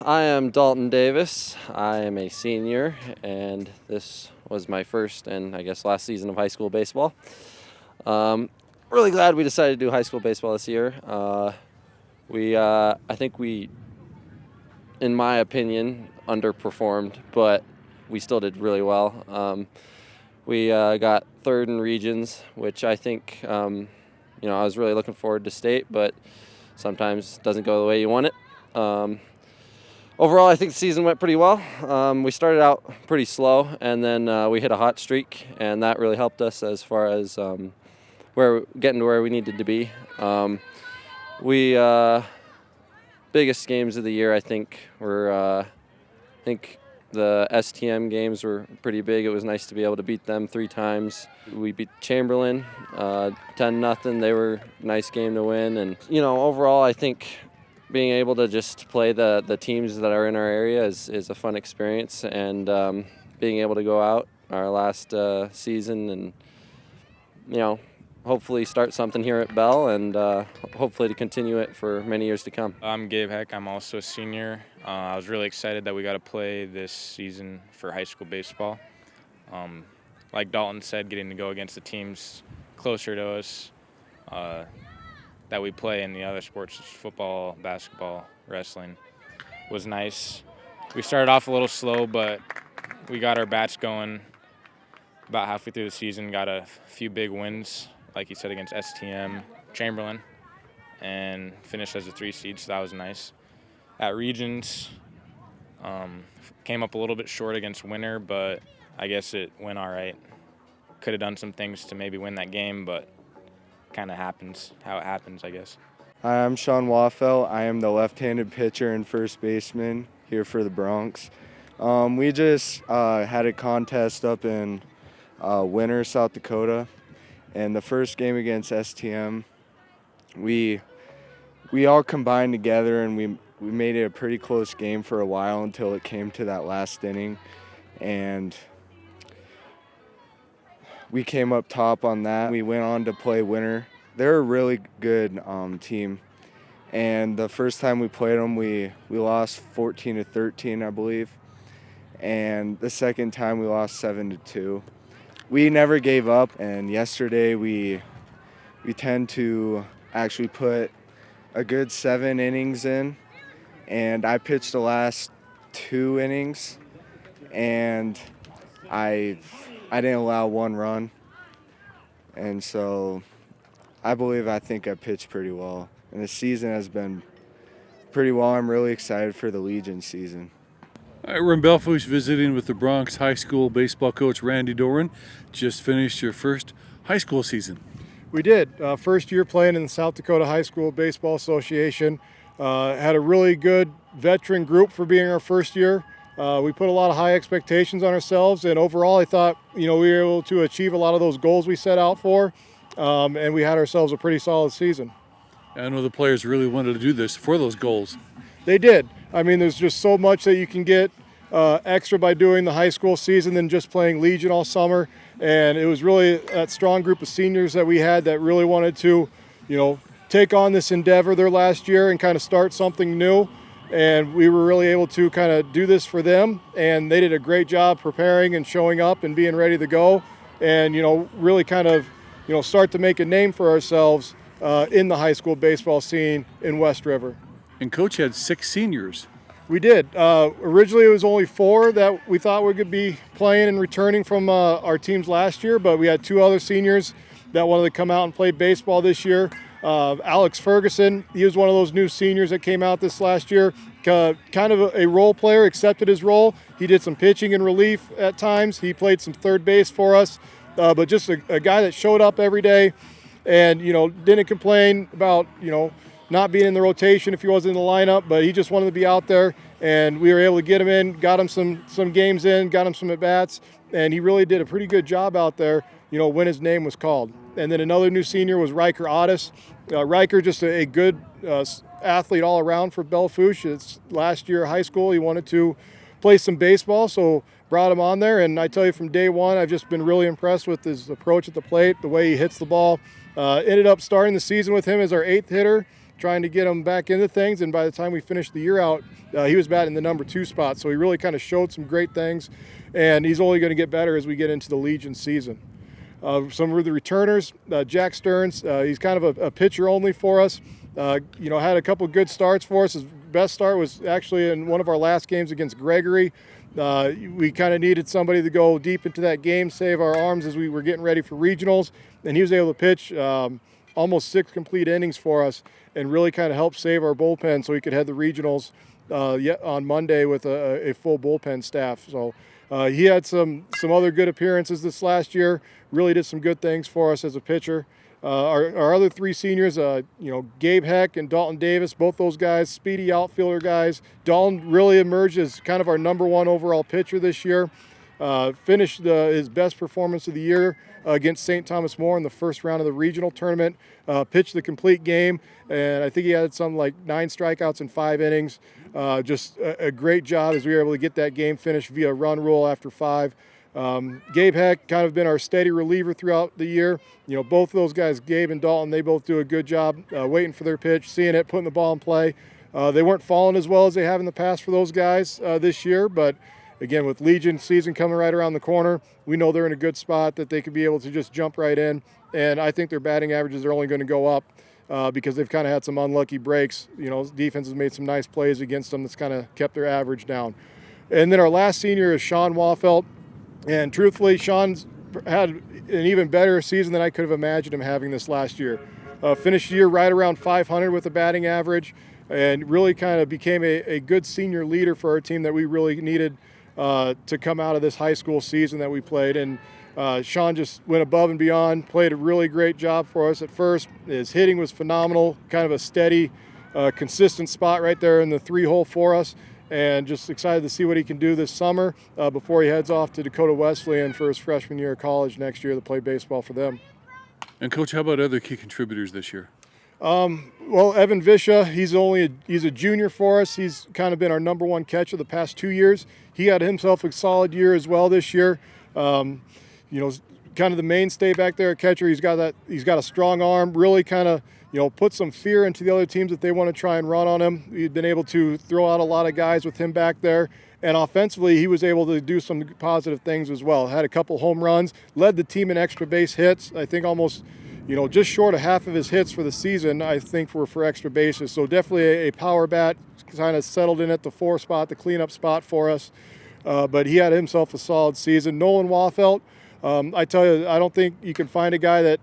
I am Dalton Davis. I am a senior, and this was my first and I guess last season of high school baseball. Really glad we decided to do high school baseball this year. I think we, in my opinion, underperformed, but we still did really well. We got third in regions, which I think, I was really looking forward to state, but sometimes doesn't go the way you want it. Overall, I think the season went pretty well. We started out pretty slow, and then we hit a hot streak, and that really helped us as far as getting to where we needed to be. Biggest games of the year, I think, were the STM games were pretty big. It was nice to be able to beat them 3 times. We beat Chamberlain 10-0. They were a nice game to win, and overall, I think being able to just play the teams that are in our area is a fun experience, and being able to go out our last season and hopefully start something here at Belle, and hopefully to continue it for many years to come. I'm Gabe Heck. I'm also a senior. I was really excited that we got to play this season for high school baseball. Like Dalton said, getting to go against the teams closer to us that we play in the other sports, football, basketball, wrestling, was nice. We started off a little slow, but we got our bats going about halfway through the season, got a few big wins, like you said, against STM, Chamberlain, and finished as a 3 seed, so that was nice. At Regions, came up a little bit short against Winter, but I guess it went all right. Could have done some things to maybe win that game, but kind of happens how it happens, I guess. Hi, I'm Sean Waffel. I am the left-handed pitcher and first baseman here for the Bronx. We just had a contest up in Winter, South Dakota, and the first game against STM, we all combined together and we made it a pretty close game for a while until it came to that last inning, and we came up top on that. We went on to play Winter. They're a really good team, and the first time we played them, we lost 14-13, I believe, and the second time we lost 7-2. We never gave up, and yesterday we tend to actually put a good 7 innings in, and I pitched the last 2 innings, and I didn't allow 1 run, and so I think I pitched pretty well, and the season has been pretty well. I'm really excited for the Legion season. All right, we're in Belle Fourche visiting with the Bronx High School baseball coach Randy Doran. Just finished your first high school season. We did. First year playing in the South Dakota High School Baseball Association. Had a really good veteran group for being our first year. We put a lot of high expectations on ourselves, and overall I thought we were able to achieve a lot of those goals we set out for, and we had ourselves a pretty solid season. I know the players really wanted to do this for those goals. They did. I mean, there's just so much that you can get extra by doing the high school season than just playing Legion all summer. And it was really that strong group of seniors that we had that really wanted to, take on this endeavor their last year and kind of start something new. And we were really able to kind of do this for them. And they did a great job preparing and showing up and being ready to go. And, really kind of, start to make a name for ourselves in the high school baseball scene in West River. And Coach had 6 seniors. We did. Originally, it was only 4 that we thought we could be playing and returning from our teams last year, but we had 2 other seniors that wanted to come out and play baseball this year. Alex Ferguson, he was one of those new seniors that came out this last year, kind of a role player, accepted his role. He did some pitching and relief at times. He played some third base for us, but just a guy that showed up every day and, didn't complain about, not being in the rotation if he wasn't in the lineup, but he just wanted to be out there, and we were able to get him in, got him some games in, got him some at-bats, and he really did a pretty good job out there, when his name was called. And then another new senior was Riker Odys. Riker, just a good athlete all around for Belle Fourche. It's last year of high school. He wanted to play some baseball, so brought him on there. And I tell you, from day one, I've just been really impressed with his approach at the plate, the way he hits the ball. Ended up starting the season with him as our 8th hitter, trying to get him back into things, and by the time we finished the year out, he was batting the number 2 spot. So he really kind of showed some great things, and he's only going to get better as we get into the Legion season. Some of the returners, Jack Stearns, he's kind of a pitcher only for us. Had a couple good starts for us. His best start was actually in one of our last games against Gregory. We kind of needed somebody to go deep into that game, save our arms as we were getting ready for regionals, and he was able to pitch almost 6 complete innings for us and really kind of help save our bullpen so we could head the regionals on Monday with a full bullpen staff. So he had some other good appearances this last year, really did some good things for us as a pitcher. Our other 3 seniors, Gabe Heck and Dalton Davis, both those guys, speedy outfielder guys. Dalton really emerged as kind of our number 1 overall pitcher this year. Finished his best performance of the year against St. Thomas More in the first round of the regional tournament. Pitched the complete game, and I think he had something like 9 strikeouts in 5 innings. Just a great job as we were able to get that game finished via run rule after 5. Gabe Heck kind of been our steady reliever throughout the year. Both of those guys, Gabe and Dalton, they both do a good job waiting for their pitch, seeing it, putting the ball in play. They weren't falling as well as they have in the past for those guys this year, but again, with Legion season coming right around the corner, we know they're in a good spot that they could be able to just jump right in, and I think their batting averages are only going to go up because they've kind of had some unlucky breaks. Defense has made some nice plays against them that's kind of kept their average down. And then our last senior is Sean Waffel. And truthfully, Sean's had an even better season than I could have imagined him having this last year. Finished the year right around 500 with a batting average, and really kind of became a good senior leader for our team that we really needed to come out of this high school season that we played. And Sean just went above and beyond, played a really great job for us at first. His hitting was phenomenal, kind of a steady, consistent spot right there in the 3-hole for us. And just excited to see what he can do this summer before he heads off to Dakota Wesleyan for his freshman year of college next year to play baseball for them. And Coach, how about other key contributors this year? Well, Evan Visha, he's a junior for us. He's kind of been our number 1 catcher the past 2 years. He had himself a solid year as well this year. Kind of the mainstay back there at catcher. He's got a strong arm, really kind of put some fear into the other teams that they want to try and run on him. He'd been able to throw out a lot of guys with him back there. And offensively, he was able to do some positive things as well. Had a couple home runs, led the team in extra base hits. I think almost, just short of half of his hits for the season, I think, were for extra bases. So definitely a power bat, kind of settled in at the 4 spot, the cleanup spot for us. But he had himself a solid season. Nolan Waffel, I tell you, I don't think you can find a guy that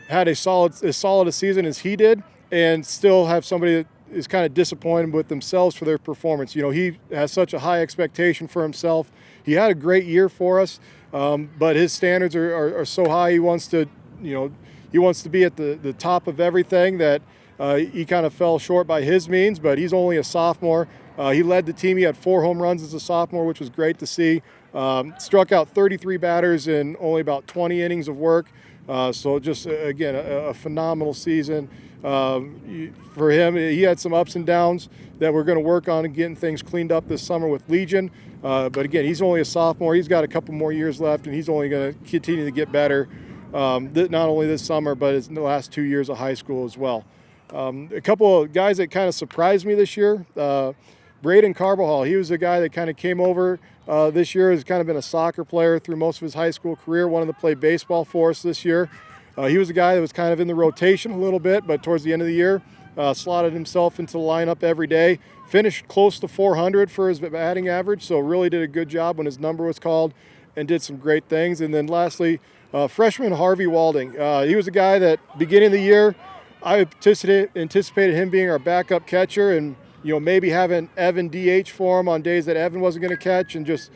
had as solid a season as he did and still have somebody that is kind of disappointed with themselves for their performance. He has such a high expectation for himself. He had a great year for us, but his standards are so high. He wants to be at the top of everything that he kind of fell short by his means, but he's only a sophomore. He led the team. He had 4 home runs as a sophomore, which was great to see. Struck out 33 batters in only about 20 innings of work. So just, again, a phenomenal season for him. He had some ups and downs that we're going to work on and getting things cleaned up this summer with Legion. But again, he's only a sophomore. He's got a couple more years left, and he's only going to continue to get better, not only this summer, but in the last 2 years of high school as well. A couple of guys that kind of surprised me this year. Braden Carbajal, he was a guy that kind of came over this year, has kind of been a soccer player through most of his high school career, wanted to play baseball for us this year. He was a guy that was kind of in the rotation a little bit, but towards the end of the year, slotted himself into the lineup every day, finished close to 400 for his batting average, so really did a good job when his number was called and did some great things. And then lastly, freshman Harvey Walding. He was a guy that beginning of the year, I anticipated him being our backup catcher and maybe having Evan DH for him on days that Evan wasn't going to catch and just,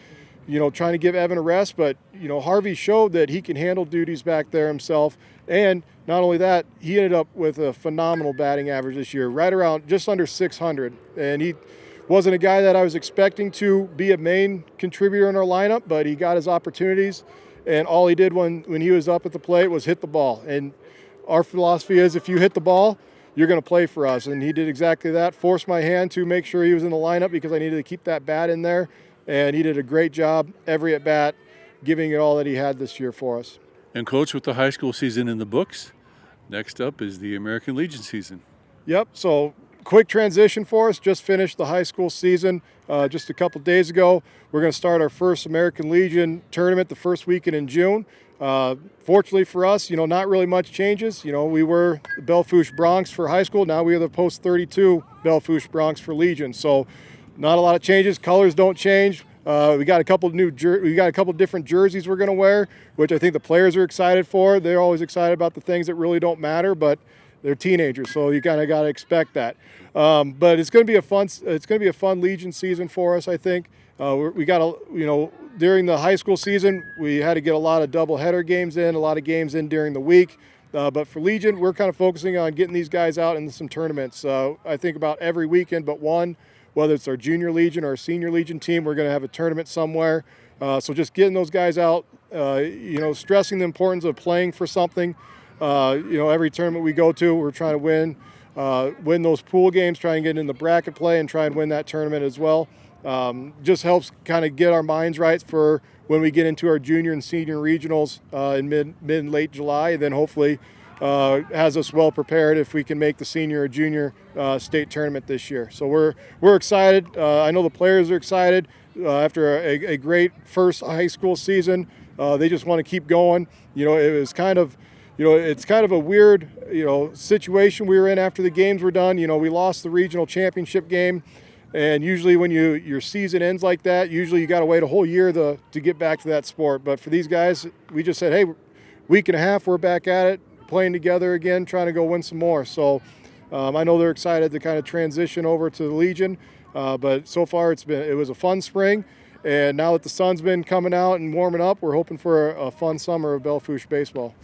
trying to give Evan a rest. But, Harvey showed that he can handle duties back there himself. And not only that, he ended up with a phenomenal batting average this year, right around just under 600. And he wasn't a guy that I was expecting to be a main contributor in our lineup, but he got his opportunities. And all he did when he was up at the plate was hit the ball. And our philosophy is if you hit the ball, you're going to play for us. And he did exactly that, forced my hand to make sure he was in the lineup because I needed to keep that bat in there. And he did a great job every at-bat, giving it all that he had this year for us. And Coach, with the high school season in the books, next up is the American Legion season. Yep, so quick transition for us. Just finished the high school season just a couple days ago. We're going to start our first American Legion tournament the first weekend in June. Fortunately for us, not really much changes. We were the Belle Fourche Bronx for high school. Now we are the post 32 Belle Fourche Bronx for Legion. So not a lot of changes. Colors don't change. We got a couple different jerseys we're going to wear, which I think the players are excited for. They're always excited about the things that really don't matter, but they're teenagers, so you kind of got to expect that. But it's going to be a fun Legion season for us, I think. We got during the high school season, we had to get a lot of doubleheader games in, a lot of games in during the week. But for Legion, we're kind of focusing on getting these guys out into some tournaments. I think about every weekend but one, whether it's our junior Legion or our senior Legion team, we're going to have a tournament somewhere. So just getting those guys out, stressing the importance of playing for something. Every tournament we go to, we're trying to win those pool games, try and get in the bracket play and try and win that tournament as well. Just helps kind of get our minds right for when we get into our junior and senior regionals in mid and late July, and then hopefully has us well prepared if we can make the senior or junior state tournament this year. So we're excited. I know the players are excited after a great first high school season. They just want to keep going. It was kind of it's kind of a weird, situation we were in after the games were done. We lost the regional championship game, and usually when your season ends like that, usually you got to wait a whole year to get back to that sport. But for these guys, we just said, hey, week and a half, we're back at it, playing together again, trying to go win some more. So I know they're excited to kind of transition over to the Legion, but so far it was a fun spring. And now that the sun's been coming out and warming up, we're hoping for a fun summer of Belle Fourche baseball.